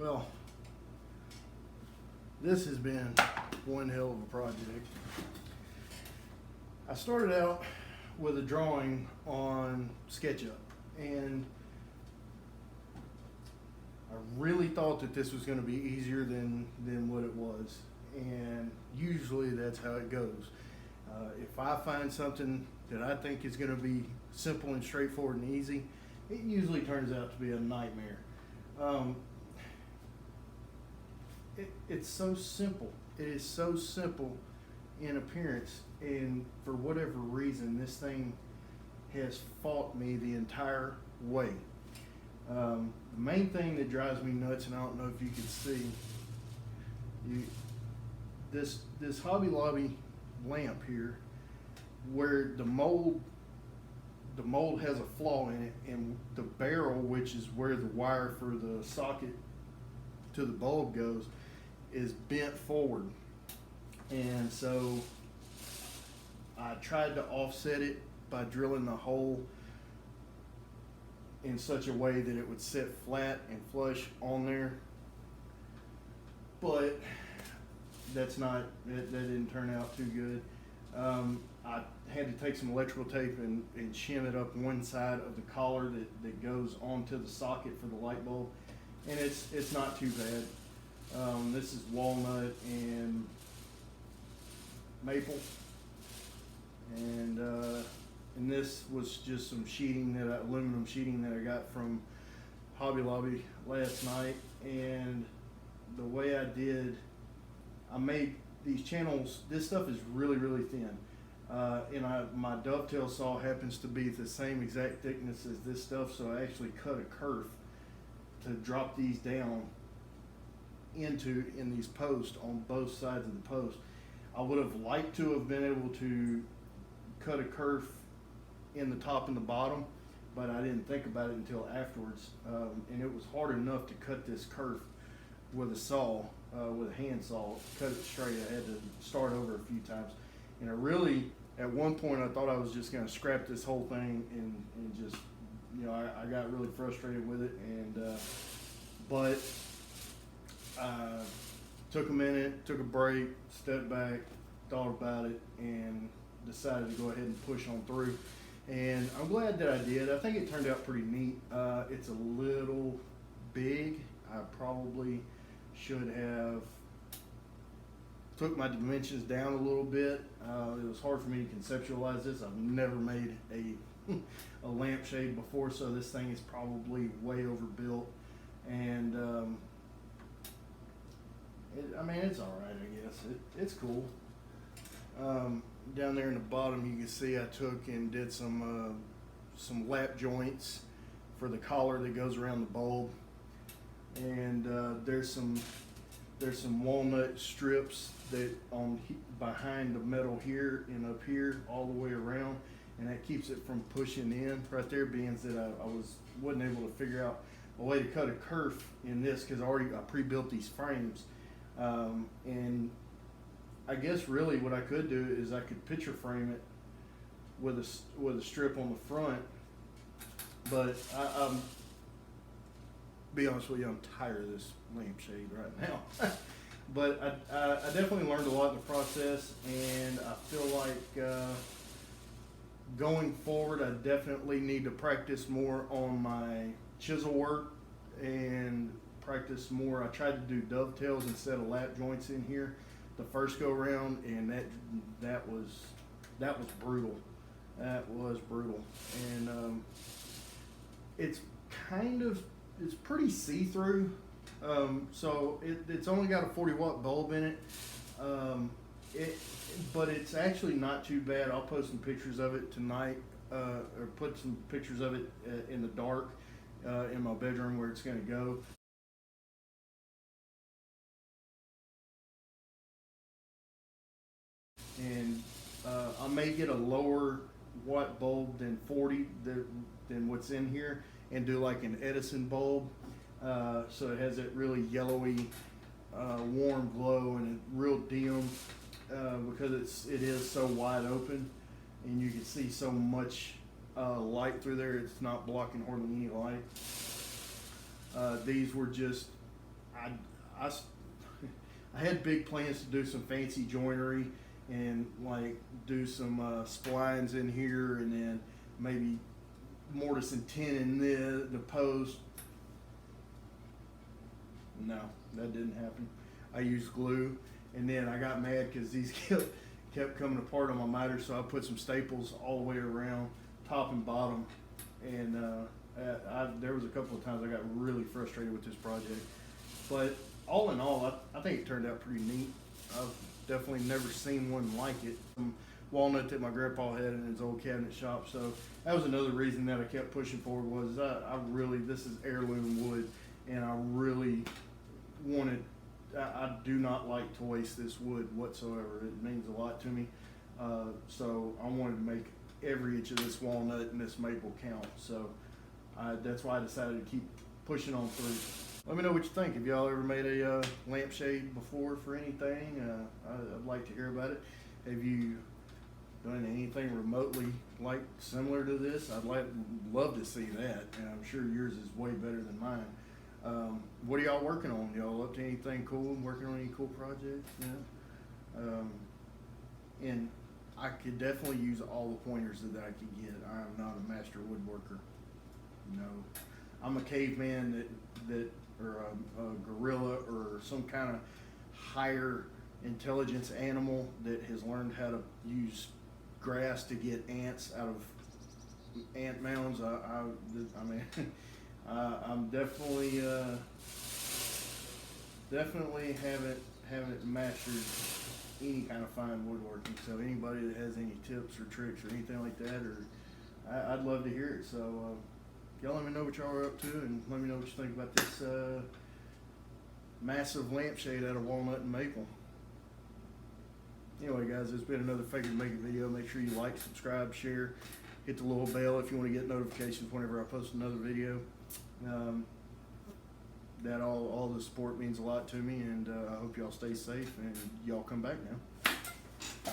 Well, this has been one hell of a project. I started out with a drawing on SketchUp, and I really thought that this was going to be easier than what it was, and usually that's how it goes. If I find something that I think is going to be simple and straightforward and easy, it usually turns out to be a nightmare. It's so simple. It is so simple in appearance, and for whatever reason, this thing has fought me the entire way. The main thing that drives me nuts, and I don't know if you can see, this Hobby Lobby lamp here, where the mold has a flaw in it, and the barrel, which is where the wire for the socket to the bulb goes, is bent forward. And so I tried to offset it by drilling the hole in such a way that it would sit flat and flush on there, but that didn't turn out too good. I had to take some electrical tape and shim it up one side of the collar that goes onto the socket for the light bulb, and it's not too bad. This is walnut and maple, and this was just some sheeting aluminum sheeting that I got from Hobby Lobby last night. And the way I made these channels, this stuff is really, really thin. And my dovetail saw happens to be the same exact thickness as this stuff, so I actually cut a kerf to drop these down in these posts on both sides of the post. I would have liked to have been able to cut a kerf in the top and the bottom, but I didn't think about it until afterwards. And it was hard enough to cut this kerf with a saw, with a hand saw, cut it straight. I had to start over a few times. And at one point, I thought I was just going to scrap this whole thing and just, I got really frustrated with it. And, but took a minute, took a break, stepped back, thought about it, and decided to go ahead and push on through. And I'm glad that I did. I think it turned out pretty neat. It's a little big. I probably should have took my dimensions down a little bit. It was hard for me to conceptualize this. I've never made a lampshade before, so this thing is probably way overbuilt. And it's all right, I guess. It's cool. Down there in the bottom, you can see I took and did some lap joints for the collar that goes around the bulb, and there's some walnut strips that behind the metal here and up here all the way around, and that keeps it from pushing in right there, being that I wasn't able to figure out a way to cut a kerf in this because I pre-built these frames. And I guess really what I could do is I could picture frame it with a strip on the front, but I'm be honest with you, I'm tired of this lampshade right now. But I definitely learned a lot in the process, and I feel like going forward I definitely need to practice more on my chisel work and practice more. I tried to do dovetails instead of lap joints in here the first go round, and that was brutal. That was brutal. And it's pretty see-through. So it's only got a 40-watt bulb in it. But it's actually not too bad. I'll post some pictures of it tonight, or put some pictures of it in the dark in my bedroom where it's going to go. And I may get a lower watt bulb than 40 than what's in here, and do like an Edison bulb, so it has that really yellowy warm glow and real dim, because it is so wide open and you can see so much light through there. It's not blocking hardly any light. These were just, I, I, I had big plans to do some fancy joinery and like do some splines in here, and then maybe mortise and tin in the post. No, that didn't happen. I used glue, and then I got mad because these kept coming apart on my miter, so I put some staples all the way around, top and bottom, and there was a couple of times I got really frustrated with this project. But all in all, I think it turned out pretty neat. I've definitely never seen one like it. Some walnut that my grandpa had in his old cabinet shop, so that was another reason that I kept pushing forward. Was I really, this is heirloom wood, and I really wanted, I do not like to waste this wood whatsoever. It means a lot to me. So I wanted to make every inch of this walnut and this maple count. So that's why I decided to keep pushing on through. Let me know what you think. Have y'all ever made a lampshade before for anything? I'd like to hear about it. Have you done anything remotely like similar to this? I'd love to see that, and I'm sure yours is way better than mine. What are y'all working on? Y'all up to anything cool? Working on any cool projects? And I could definitely use all the pointers that I could get. I am not a master woodworker. No, I'm a caveman or a gorilla or some kind of higher intelligence animal that has learned how to use grass to get ants out of ant mounds. I mean, I'm definitely haven't mastered any kind of fine woodworking. So anybody that has any tips or tricks or anything like that, or I'd love to hear it. So y'all let me know what y'all are up to, and let me know what you think about this massive lampshade out of walnut and maple. Anyway, guys, it's been another Fake It to Make It video. Make sure you like, subscribe, share, hit the little bell if you want to get notifications whenever I post another video. That all the support means a lot to me, and I hope y'all stay safe and y'all come back now.